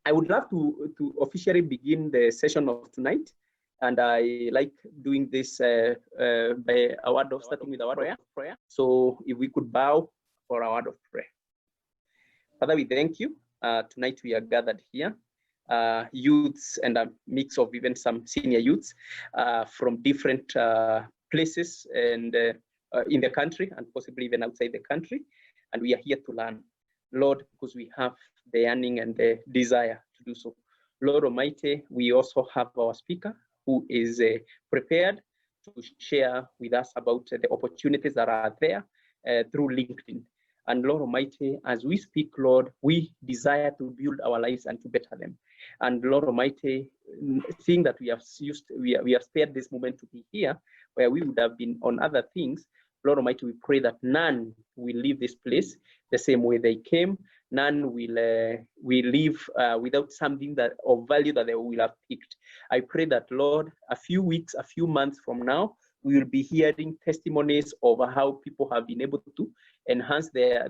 I would love to officially begin the session of tonight. And I like doing this by a word of starting with a word of prayer. So if we could bow for a word of prayer. Father, we thank you. Tonight we are gathered here, youths and a mix of even some senior youths from different places and in the country and possibly even outside the country. And we are here to learn, Lord, because we have the yearning and the desire to do so. Lord Almighty, we also have our speaker who is prepared to share with us about the opportunities that are there through LinkedIn. And Lord Almighty, as we speak, Lord, we desire to build our lives and to better them. And Lord Almighty, seeing that we have spared this moment to be here, where we would have been on other things, Lord Almighty, we pray that none will leave this place the same way they came. None will leave without something that of value that they will have picked. I pray that, Lord, a few weeks, a few months from now, we will be hearing testimonies of how people have been able to enhance their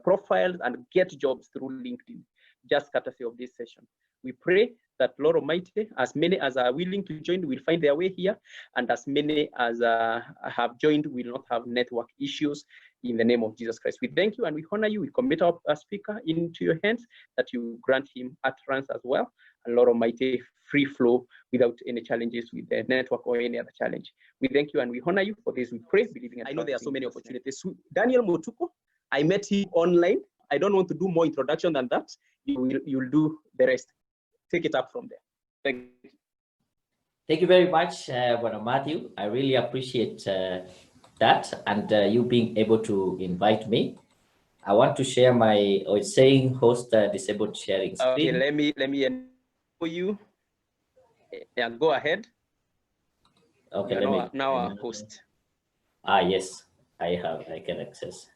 profiles and get jobs through LinkedIn, just courtesy of this session. We pray that, Lord Almighty, as many as are willing to join will find their way here, and as many as have joined will not have network issues in the name of Jesus Christ. We thank you and we honor you. We commit our speaker into your hands, that you grant him utterance as well, and Lord Almighty, free flow without any challenges with the network or any other challenge. We thank you and we honor you for this. We pray, believing. I know there are so many opportunities. Daniel Mutuku, I met him online. I don't want to do more introduction than that. You'll do the rest. Take it up from there. Thank you. Thank you very much, Brother Matthew. I really appreciate that and you being able to invite me. I want to share my saying host disabled sharing screen. Okay, let me for you. Yeah, go ahead. Okay, now our host. Yes, I can access.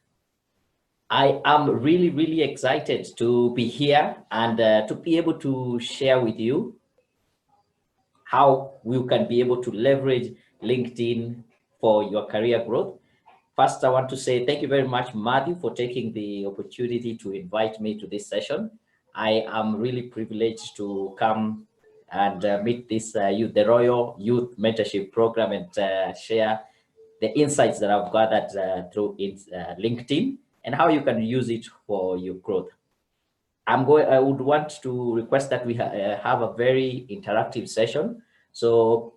I am really excited to be here and to be able to share with you how we can be able to leverage LinkedIn for your career growth. First, I want to say thank you very much, Matthew, for taking the opportunity to invite me to this session. I am really privileged to come and meet this the Royal Youth Mentorship Program and share the insights that I've gathered through LinkedIn and how you can use it for your growth. I would want to request that we have a very interactive session. So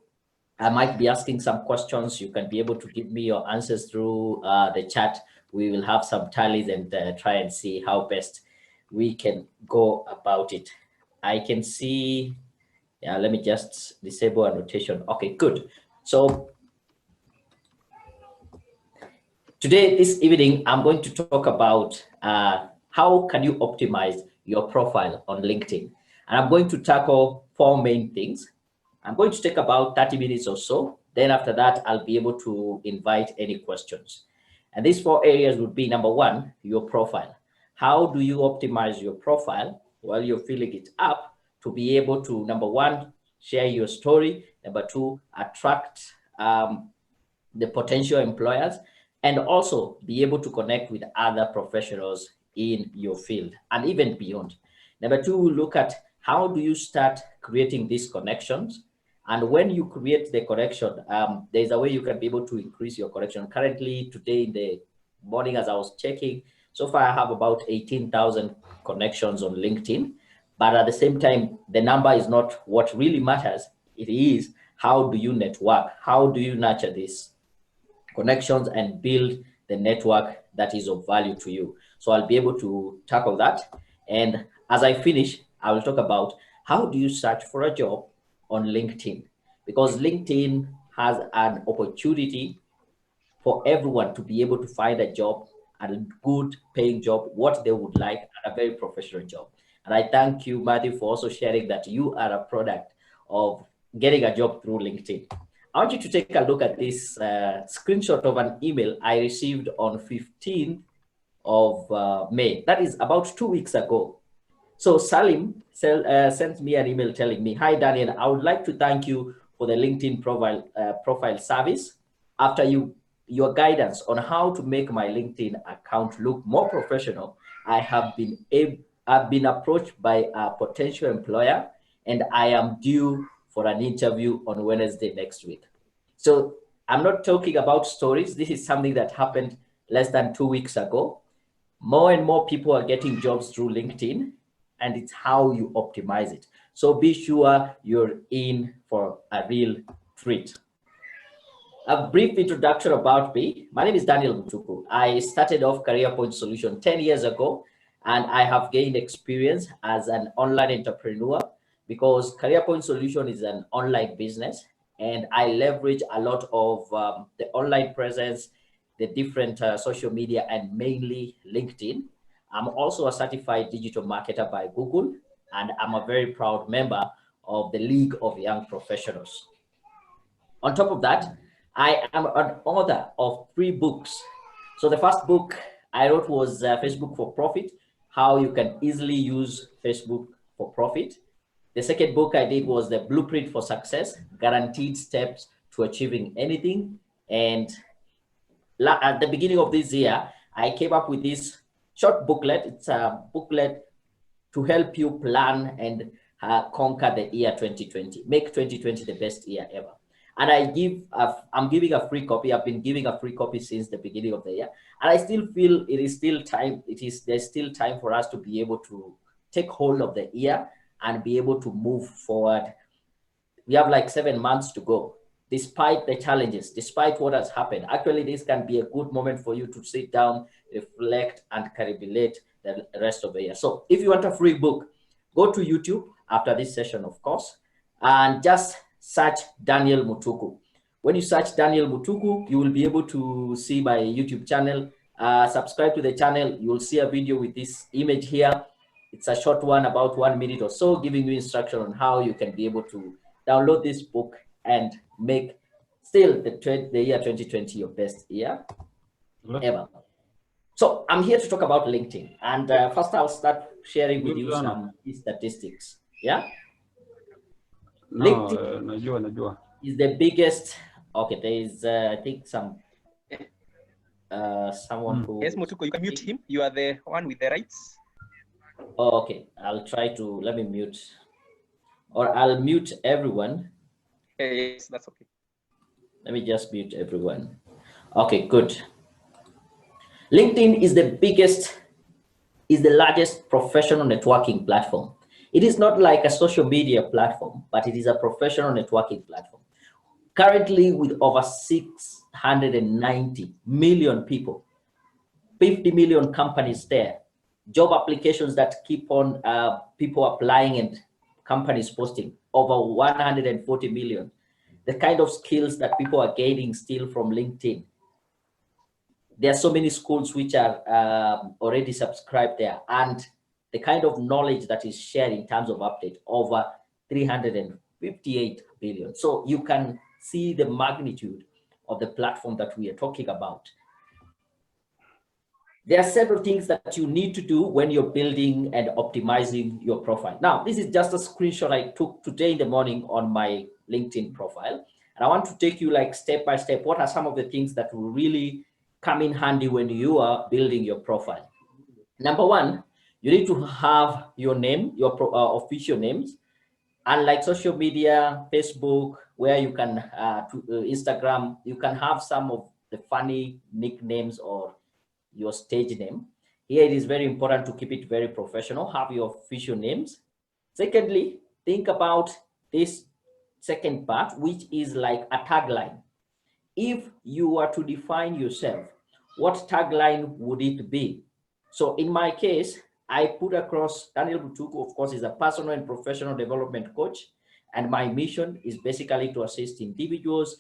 I might be asking some questions. You can be able to give me your answers through the chat. We will have some tallies and try and see how best we can go about it. I can see, yeah, let me just disable annotation. Okay, good. So today, this evening, I'm going to talk about how can you optimize your profile on LinkedIn. And I'm going to tackle 4 main things. I'm going to take about 30 minutes or so. Then after that, I'll be able to invite any questions. And these 4 areas would be, number 1, your profile. How do you optimize your profile while you're filling it up to be able to, number 1, share your story, number 2, attract the potential employers, and also be able to connect with other professionals in your field and even beyond. Number 2, we'll look at how do you start creating these connections. And when you create the connection, there's a way you can be able to increase your connection. Currently, today in the morning, as I was checking, so far I have about 18,000 connections on LinkedIn. But at the same time, the number is not what really matters. It is how do you network? How do you nurture this connections and build the network that is of value to you? So I'll be able to tackle that. And as I finish, I will talk about how do you search for a job on LinkedIn, because LinkedIn has an opportunity for everyone to be able to find a job, and a good paying job, what they would like, and a very professional job. And I thank you, Matthew, for also sharing that you are a product of getting a job through LinkedIn. I want you to take a look at this screenshot of an email I received on 15th of May. That is about 2 weeks ago. So Salim sent me an email telling me, "Hi, Daniel, I would like to thank you for the LinkedIn profile service. After your guidance on how to make my LinkedIn account look more professional, I have been I've been approached by a potential employer, and I am due for an interview on Wednesday next week. So I'm not talking about stories. This is something that happened less than 2 weeks ago. More and more people are getting jobs through LinkedIn, and it's how you optimize it. So be sure you're in for a real treat. A brief introduction about me. My name is Daniel Mutuku. I started off Career Point Solution 10 years ago, and I have gained experience as an online entrepreneur because Career Point Solution is an online business, and I leverage a lot of the online presence, the different social media, and mainly LinkedIn. I'm also a certified digital marketer by Google, and I'm a very proud member of the League of Young Professionals. On top of that, I am an author of 3 books. So the first book I wrote was Facebook for Profit, how you can easily use Facebook for profit. The second book I did was the Blueprint for Success, guaranteed steps to achieving anything. And at the beginning of this year, I came up with this short booklet. It's a booklet to help you plan and conquer the year 2020, make 2020 the best year ever. And I'm giving a free copy. I've been giving a free copy since the beginning of the year. And I still feel it is still time. There's still time for us to be able to take hold of the year and be able to move forward. We have like 7 months to go, despite the challenges, despite what has happened. Actually, this can be a good moment for you to sit down, reflect, and calibrate the rest of the year. So if you want a free book, go to YouTube after this session, of course, and just search Daniel Mutuku. When you search Daniel Mutuku, you will be able to see my YouTube channel. Subscribe to the channel. You will see a video with this image here. It's a short one, about 1 minute or so, giving you instruction on how you can be able to download this book and make still the year 2020 your best year ever. So I'm here to talk about LinkedIn. And first I'll start sharing with you some statistics. Yeah. LinkedIn is the biggest. Okay, there is I think someone who. Yes, Mutuku, you can mute him. You are the one with the rights. Oh, okay, I'll try to let me mute, or I'll mute everyone. Yes, that's okay. Let me just mute everyone. Okay, good. LinkedIn is the largest professional networking platform. It is not like a social media platform, but it is a professional networking platform. Currently, with over 690 million people, 50 million companies there, job applications that keep on people applying and companies posting, over 140 million. The kind of skills that people are gaining still from LinkedIn. There are so many schools which are already subscribed there, and the kind of knowledge that is shared in terms of update, over 358 billion. So you can see the magnitude of the platform that we are talking about. There are several things that you need to do when you're building and optimizing your profile. Now, this is just a screenshot I took today in the morning on my LinkedIn profile. And I want to take you like step by step. What are some of the things that will really come in handy when you are building your profile? Number one, you need to have your name, your official names. Unlike social media, Facebook, where you can, Instagram, you can have some of the funny nicknames or your stage name. Here it is very important to keep it very professional, have your official names. Secondly, think about this second part, which is like a tagline. If you were to define yourself, what tagline would it be? So in my case, I put across Daniel Mutuku, of course, is a personal and professional development coach. And my mission is basically to assist individuals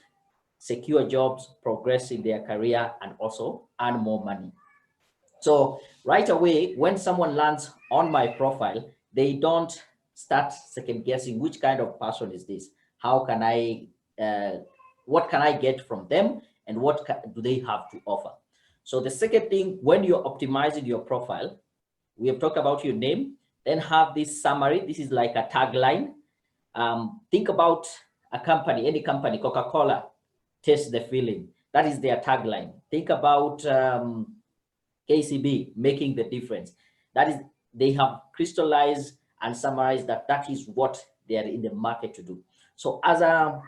secure jobs, progress in their career, and also earn more money. So right away, when someone lands on my profile, they don't start second guessing which kind of person is this? How can I, what can I get from them? And what do they have to offer? So the second thing, when you're optimizing your profile, we have talked about your name, then have this summary. This is like a tagline. Think about a company, any company, Coca-Cola, taste the feeling. That is their tagline. Think about KCB, making the difference. That is they have crystallized and summarized that that is what they are in the market to do. So as a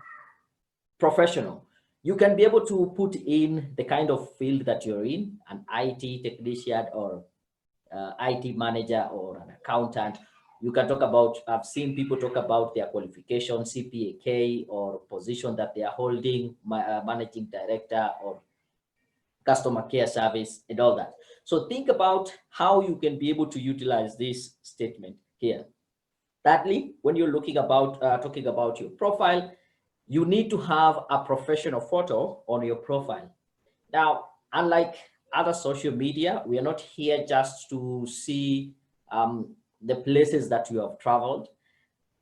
professional, you can be able to put in the kind of field that you're in, an IT technician or IT manager or an accountant. You can talk about, I've seen people talk about their qualification, CPAK, or position that they are holding, managing director or customer care service and all that. So think about how you can be able to utilize this statement here. Thirdly, when you're looking about talking about your profile, you need to have a professional photo on your profile. Now, unlike other social media, we are not here just to see the places that you have traveled.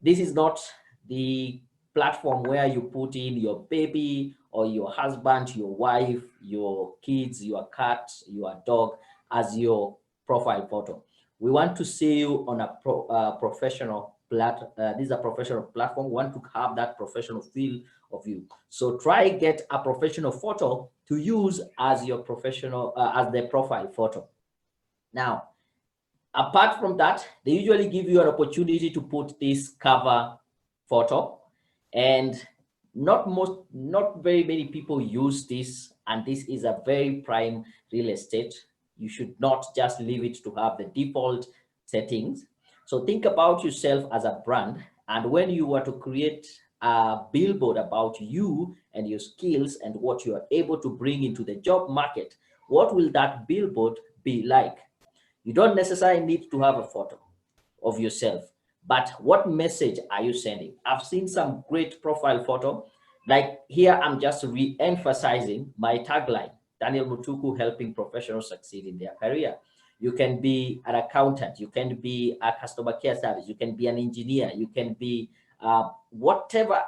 This is not the platform where you put in your baby or your husband, your wife, your kids, your cat, your dog as your profile photo. We want to see you on a professional this is a professional platform. We want to have that professional feel of you. So try get a professional photo to use as your professional as the profile photo. Now, apart from that, they usually give you an opportunity to put this cover photo, and not very many people use this, and this is a very prime real estate. You should not just leave it to have the default settings. So think about yourself as a brand, and when you were to create a billboard about you and your skills and what you are able to bring into the job market, what will that billboard be like? You don't necessarily need to have a photo of yourself, but what message are you sending? I've seen some great profile photo. Like here, I'm just re-emphasizing my tagline, Daniel Mutuku, helping professionals succeed in their career. You can be an accountant, you can be a customer care service, you can be an engineer, you can be whatever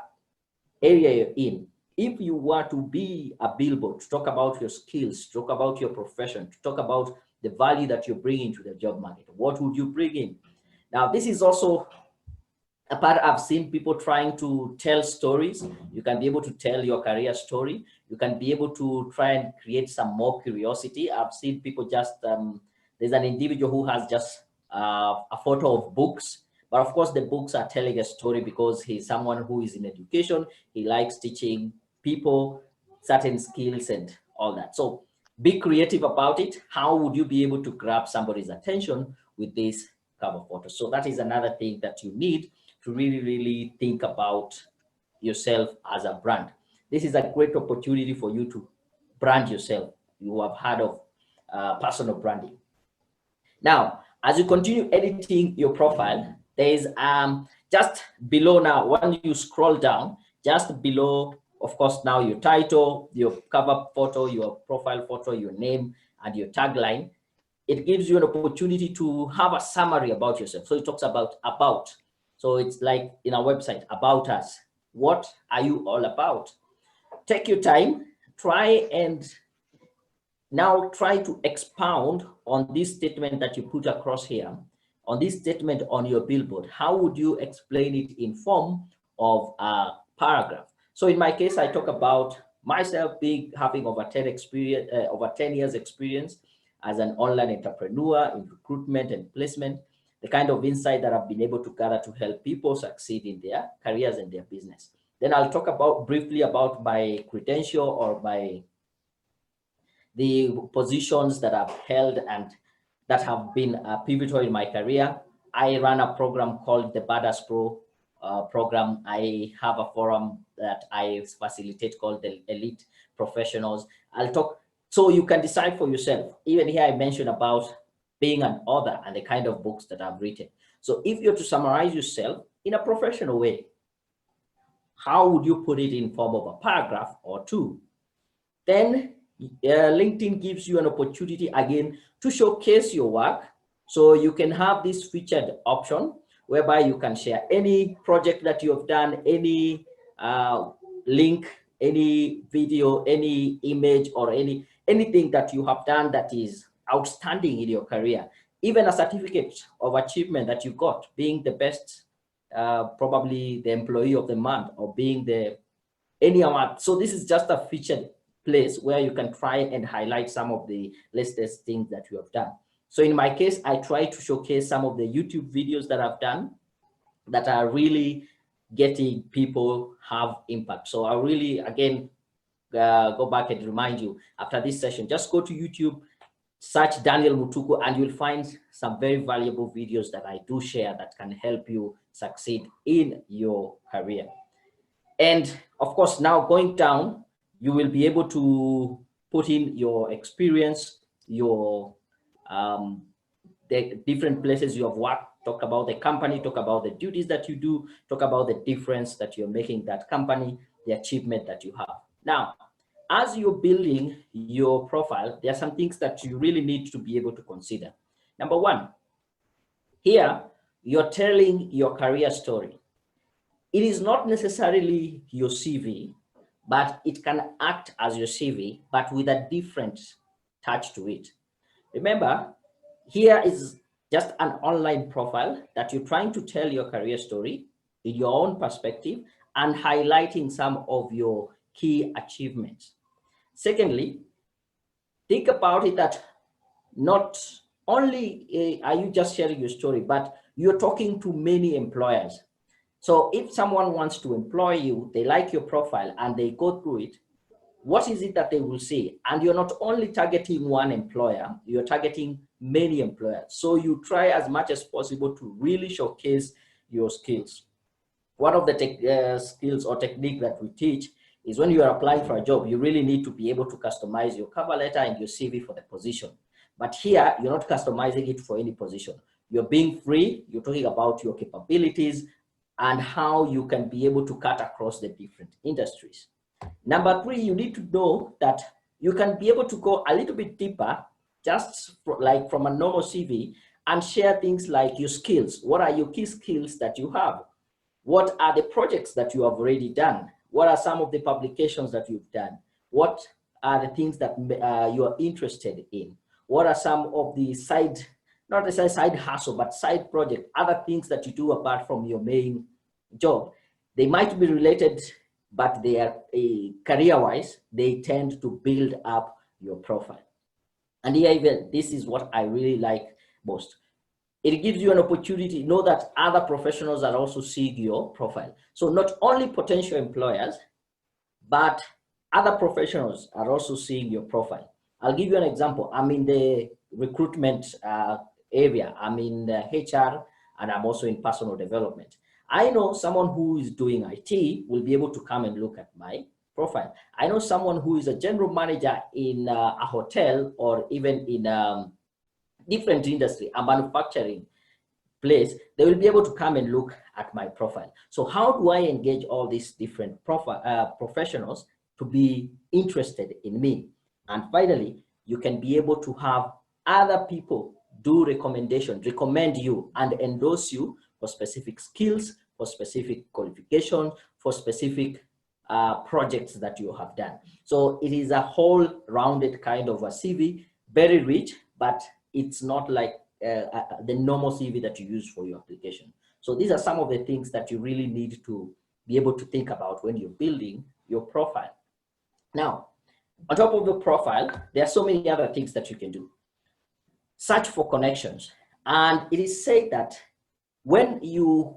area you're in. If you were to be a billboard, to talk about your skills, to talk about your profession, to talk about the value that you bring into the job market, what would you bring in? Now, this is also a part I've seen people trying to tell stories. You can be able to tell your career story. You can be able to try and create some more curiosity. I've seen people just, there's an individual who has just a photo of books, but of course the books are telling a story because he's someone who is in education. He likes teaching people certain skills and all that. So be creative about it. How would you be able to grab somebody's attention with this cover photo? So that is another thing that you need to really think about yourself as a brand. This is a great opportunity for you to brand yourself. You have heard of personal branding. Now, as you continue editing your profile, there is just below now, when you scroll down, just below, of course, now your title, your cover photo, your profile photo, your name, and your tagline. It gives you an opportunity to have a summary about yourself. So it talks about. So it's like in our website, about us. What are you all about? Take your time, try to expound on this statement that you put across here, on this statement on your billboard. How would you explain it in form of a paragraph? So in my case, I talk about myself having over 10 years experience as an online entrepreneur in recruitment and placement, the kind of insight that I've been able to gather to help people succeed in their careers and their business. Then I'll talk briefly about my credential or the positions that I've held and that have been pivotal in my career. I run a program called the Badass Pro program. I have a forum that I facilitate called the Elite Professionals. I'll talk, so you can decide for yourself. Even here, I mentioned about being an author and the kind of books that I've written. So if you're to summarize yourself in a professional way, how would you put it in form of a paragraph or two? Then LinkedIn gives you an opportunity again to showcase your work. So you can have this featured option whereby you can share any project that you have done, any link, any video, any image, or anything that you have done that is outstanding in your career, even a certificate of achievement that you got, being the best, probably the employee of the month, or being any award. So this is just a featured place where you can try and highlight some of the latest things that you have done. So in my case, I try to showcase some of the YouTube videos that I've done that are really getting people have impact. So I really, again, go back and remind you after this session, just go to YouTube, search Daniel Mutuku, and you'll find some very valuable videos that I do share that can help you succeed in your career. And of course, now going down, you will be able to put in your experience, your the different places you have worked, talk about the company, talk about the duties that you do, talk about the difference that you're making that company, the achievement that you have. Now, as you're building your profile, there are some things that you really need to be able to consider. Number one, here, you're telling your career story. It is not necessarily your CV, but it can act as your CV, but with a different touch to it. Remember, here is just an online profile that you're trying to tell your career story in your own perspective and highlighting some of your key achievements. Secondly, think about it that not only are you just sharing your story, but you're talking to many employers. So if someone wants to employ you, they like your profile and they go through it, what is it that they will see? And you're not only targeting one employer, you're targeting many employers. So you try as much as possible to really showcase your skills. One of the skills or technique that we teach is when you are applying for a job, you really need to be able to customize your cover letter and your CV for the position. But here, you're not customizing it for any position. You're being free, you're talking about your capabilities and how you can be able to cut across the different industries. Number three, you need to know that you can be able to go a little bit deeper, just like from a normal CV, and share things like your skills. What are your key skills that you have? What are the projects that you have already done? What are some of the publications that you've done? What are the things that you are interested in? What are some of the side, not necessarily side hustle, but side project, other things that you do apart from your main job? They might be related, but they are career-wise, they tend to build up your profile. And here, even this is what I really like most. It gives you an opportunity to know that other professionals are also seeing your profile. So not only potential employers, but other professionals are also seeing your profile. I'll give you an example. I'm in the recruitment area. I'm in HR, and I'm also in personal development. I know someone who is doing IT will be able to come and look at my profile. I know someone who is a general manager in a hotel or even in different industry, a manufacturing place, they will be able to come and look at my profile. So how do I engage all these different professionals to be interested in me? And finally, you can be able to have other people do recommendations, recommend you and endorse you for specific skills, for specific qualifications, for specific projects that you have done. So it is a whole rounded kind of a CV, very rich, but it's not like the normal CV that you use for your application. So these are some of the things that you really need to be able to think about when you're building your profile. Now, on top of the profile, there are so many other things that you can do. Search for connections. And it is said that when you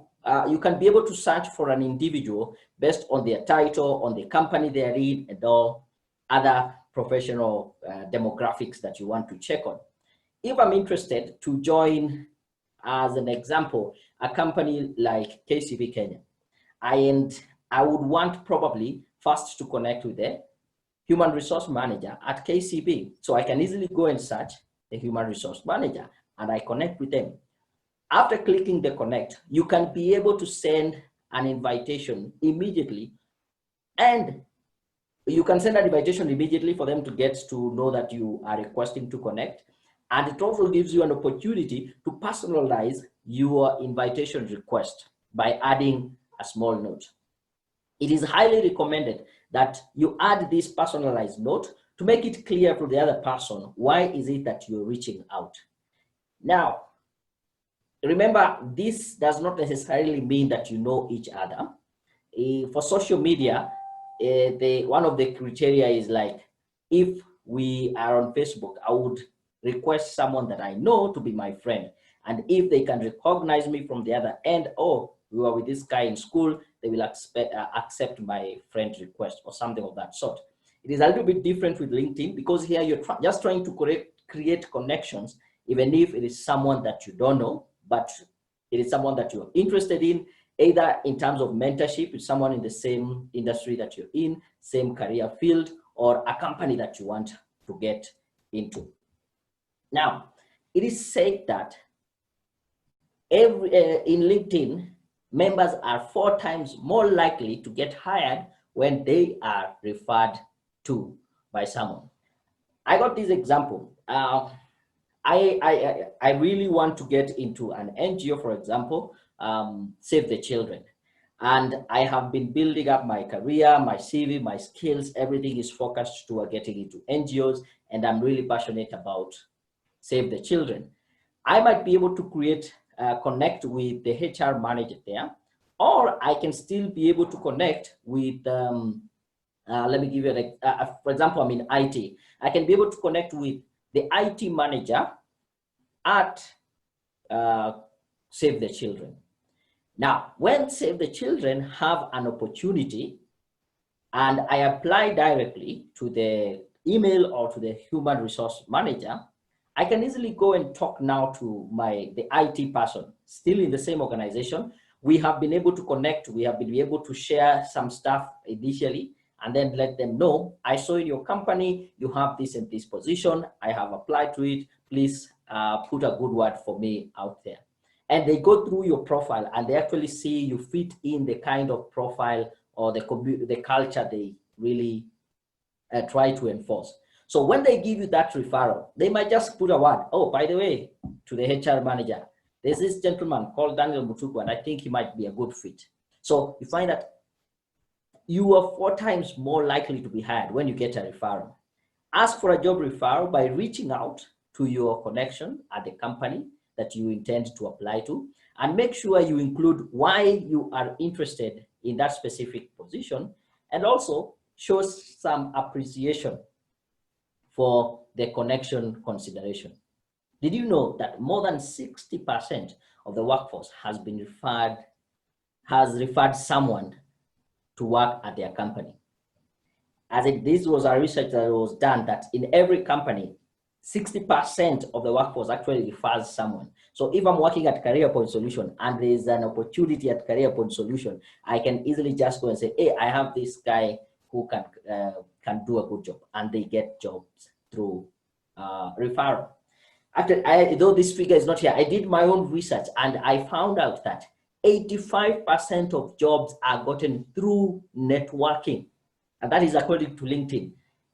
can be able to search for an individual based on their title, on the company they're in, and all other professional demographics that you want to check on. If I'm interested to join, as an example, a company like KCB Kenya, and I would want probably first to connect with the human resource manager at KCB. So I can easily go and search the human resource manager and I connect with them. After clicking the connect, you can be able to send an invitation immediately, and you can send an invitation immediately for them to get to know that you are requesting to connect. And it also gives you an opportunity to personalize your invitation request by adding a small note. It is highly recommended that you add this personalized note to make it clear to the other person why is it that you're reaching out. Now, remember, this does not necessarily mean that you know each other. For social media, one of the criteria is like, if we are on Facebook, I would request someone that I know to be my friend. And if they can recognize me from the other end, oh, we were with this guy in school, they will accept my friend request or something of that sort. It is a little bit different with LinkedIn because here you're just trying to create connections, even if it is someone that you don't know, but it is someone that you're interested in, either in terms of mentorship with someone in the same industry that you're in, same career field, or a company that you want to get into. Now, it is said that in LinkedIn, members are 4 times more likely to get hired when they are referred to by someone. I got this example. I really want to get into an NGO, for example, Save the Children. And I have been building up my career, my CV, my skills, everything is focused toward getting into NGOs, and I'm really passionate about Save the Children. I might be able to connect with the HR manager there, or I can still be able to connect with, let me give you for example, I'm in IT. I can be able to connect with the IT manager at Save the Children. Now, when Save the Children have an opportunity and I apply directly to the email or to the human resource manager, I can easily go and talk now to the IT person, still in the same organization. We have been able to connect, we have been able to share some stuff initially, and then let them know, I saw in your company, you have this and this position, I have applied to it, please put a good word for me out there. And they go through your profile and they actually see you fit in the kind of profile or the culture they really try to enforce. So when they give you that referral, they might just put a word, oh, by the way, to the HR manager, there's this gentleman called Daniel Mutuku, and I think he might be a good fit. So you find that you are 4 times more likely to be hired when you get a referral. Ask for a job referral by reaching out to your connection at the company that you intend to apply to, and make sure you include why you are interested in that specific position, and also show some appreciation for the connection consideration. Did you know that more than 60% of the workforce has referred someone to work at their company? This was a research that was done that in every company, 60% of the workforce actually refers someone. So if I'm working at Career Point Solution and there's an opportunity at Career Point Solution, I can easily just go and say, hey, I have this guy who can do a good job, and they get jobs through referral. Actually, though this figure is not here, I did my own research and I found out that 85% of jobs are gotten through networking. And that is according to LinkedIn.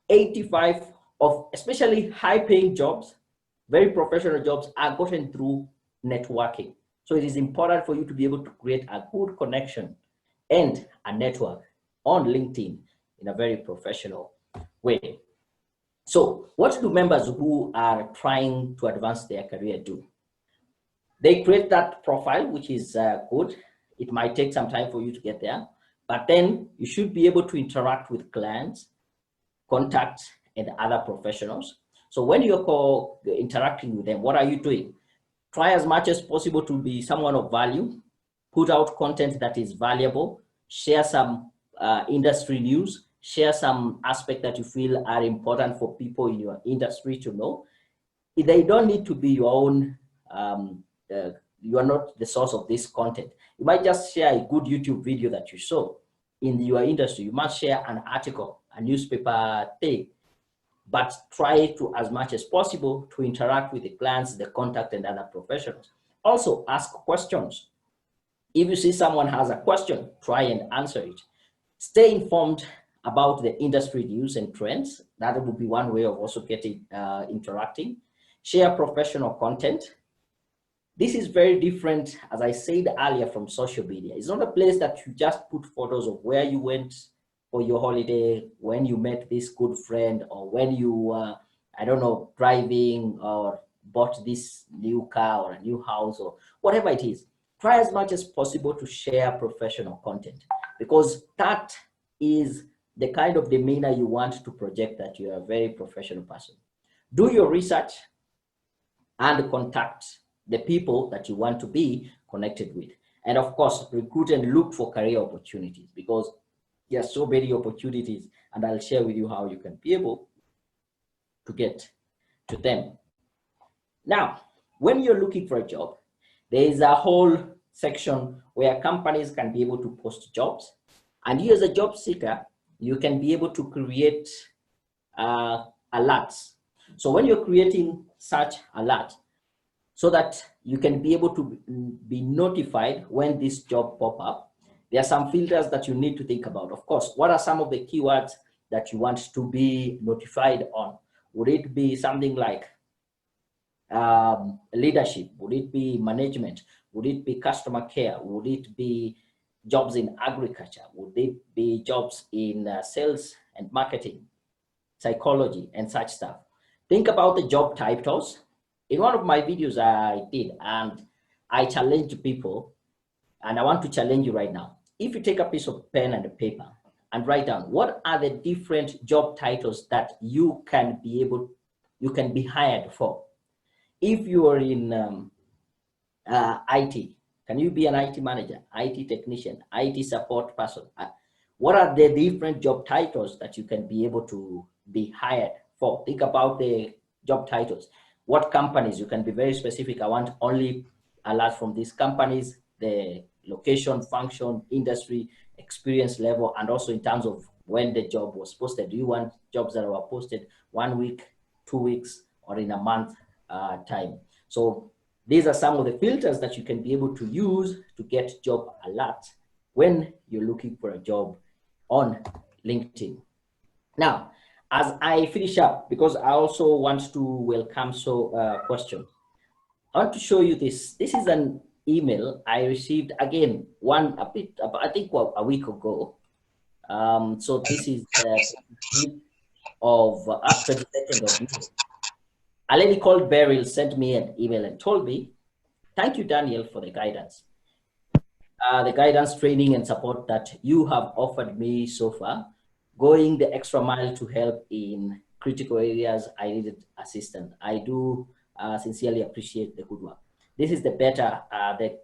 85 of especially high-paying jobs, very professional jobs, are gotten through networking. So it is important for you to be able to create a good connection and a network on LinkedIn in a very professional way. So what do members who are trying to advance their career do? They create that profile, which is good. It might take some time for you to get there, but then you should be able to interact with clients, contacts, and other professionals. So when you're interacting with them, what are you doing? Try as much as possible to be someone of value, put out content that is valuable, share some industry news, share some aspect that you feel are important for people in your industry to know. They don't need to be your own, you are not the source of this content. You might just share a good YouTube video that you saw in your industry. You must share an article, a newspaper thing, but try to, as much as possible, to interact with the clients, the contact, and other professionals. Also, ask questions. If you see someone has a question, try and answer it. Stay informed about the industry news and trends. That would be one way of also getting interacting. Share professional content. This is very different, as I said earlier, from social media. It's not a place that you just put photos of where you went for your holiday, when you met this good friend, or when you, I don't know, driving or bought this new car or a new house or whatever it is. Try as much as possible to share professional content, because that is the kind of demeanor you want to project, that you are a very professional person. Do your research. and contact the people that you want to be connected with. And of course, recruit and look for career opportunities, because there are so many opportunities, and I'll share with you how you can be able to get to them. Now, when you're looking for a job, there is a whole section where companies can be able to post jobs. And you as a job seeker, you can be able to create alerts. So when you're creating such alert, so that you can be able to be notified when this job pop up, there are some filters that you need to think about. Of course, what are some of the keywords that you want to be notified on? Would it be something like leadership? Would it be management? Would it be customer care? Would it be jobs in agriculture? Would it be jobs in sales and marketing, psychology, and such stuff? Think about the job titles. In one of my videos I did, and I challenged people, and I want to challenge you right now. If you take a piece of pen and a paper and write down what are the different job titles that you can be hired for. If you are in IT, can you be an IT manager, IT technician, IT support person? What are the different job titles that you can be able to be hired for? Think about the job titles. What companies? You can be very specific. I want only alerts from these companies, the location, function, industry, experience level, and also in terms of when the job was posted. Do you want jobs that were posted 1 week, 2 weeks, or in a month time? So these are some of the filters that you can be able to use to get job alerts when you're looking for a job on LinkedIn. Now, as I finish up, because I also want to welcome questions, I want to show you this. This is an email I received again I think a week ago. So this is of after the 2nd of May. A lady called Beryl sent me an email and told me, "Thank you, Daniel, for the guidance. The guidance, training, and support that you have offered me so far, going the extra mile to help in critical areas I needed assistance. I do sincerely appreciate the good work." This is the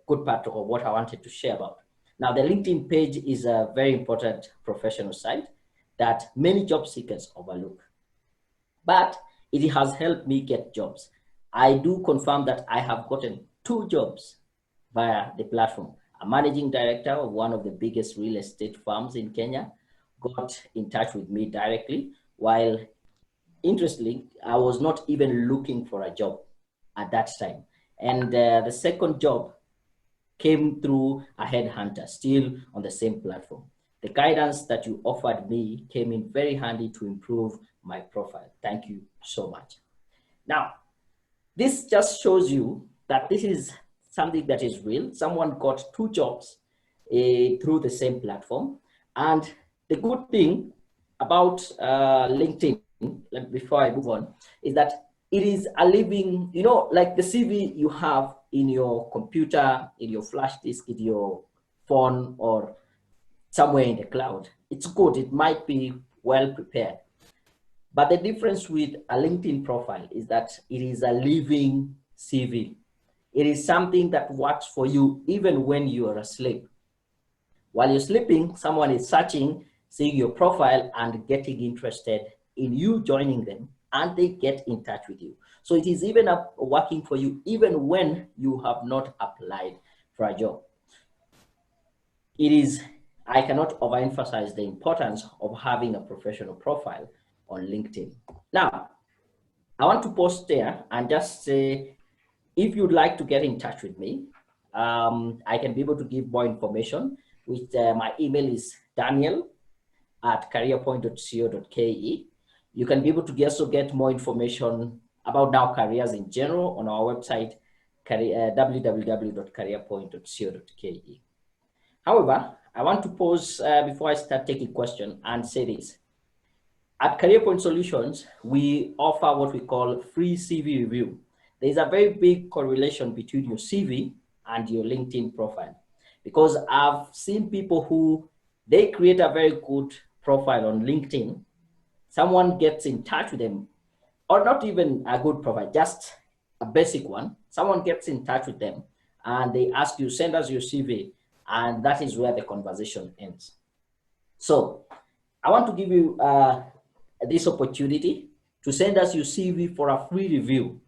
good part of what I wanted to share about. Now, the LinkedIn page is a very important professional site that many job seekers overlook, but it has helped me get jobs. I do confirm that I have gotten 2 jobs via the platform. A managing director of one of the biggest real estate firms in Kenya got in touch with me directly, while interestingly, I was not even looking for a job at that time. And the second job came through a headhunter, still on the same platform. The guidance that you offered me came in very handy to improve my profile. Thank you so much. Now, this just shows you that this is something that is real. Someone got 2 jobs through the same platform. And the good thing about LinkedIn, before I move on, is that it is a living, like the CV you have in your computer, in your flash disk, in your phone, or somewhere in the cloud. It's good. It might be well prepared. But the difference with a LinkedIn profile is that it is a living CV. It is something that works for you even when you are asleep. While you're sleeping, someone is searching, seeing your profile and getting interested in you joining them, and they get in touch with you. So it is even working for you even when you have not applied for a job. I cannot overemphasize the importance of having a professional profile on LinkedIn. Now, I want to post there and just say, if you'd like to get in touch with me, I can be able to give more information, which my email is daniel@careerpoint.co.ke. You can be able to also get more information about now careers in general on our website, www.careerpoint.co.ke. However, I want to pause before I start taking questions and say this. At CareerPoint Solutions, we offer what we call free CV review. There's a very big correlation between your CV and your LinkedIn profile, because I've seen people who they create a very good profile on LinkedIn. Someone gets in touch with them, or not even a good profile, just a basic one. Someone gets in touch with them and they ask you, send us your CV, and that is where the conversation ends. So I want to give you this opportunity to send us your CV for a free review.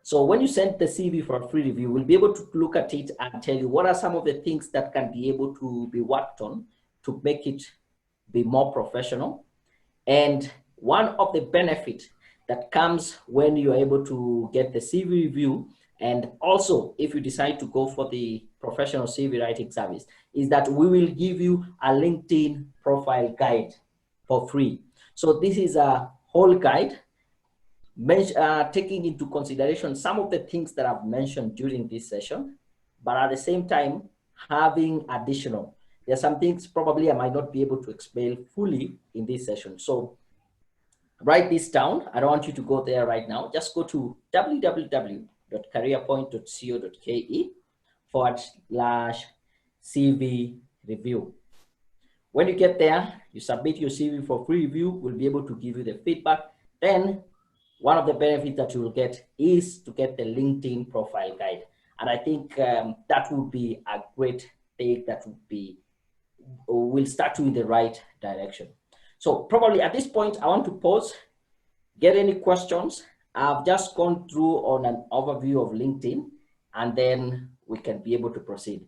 So when you send the CV for a free review, we'll be able to look at it and tell you what are some of the things that can be able to be worked on to make it be more professional. And one of the benefits that comes when you're able to get the CV review, and also if you decide to go for the professional CV writing service, is that we will give you a LinkedIn profile guide for free. So this is a whole guide taking into consideration some of the things that I've mentioned during this session, but at the same time, having additional. There are some things probably I might not be able to explain fully in this session. So write this down. I don't want you to go there right now. Just go to www.careerpoint.co.ke/CV review. When you get there, you submit your CV for free review. We'll be able to give you the feedback. Then one of the benefits that you will get is to get the LinkedIn profile guide. And I think that would be a great thing that will start you in the right direction. So probably at this point, I want to pause, get any questions. I've just gone through on an overview of LinkedIn, and then we can be able to proceed.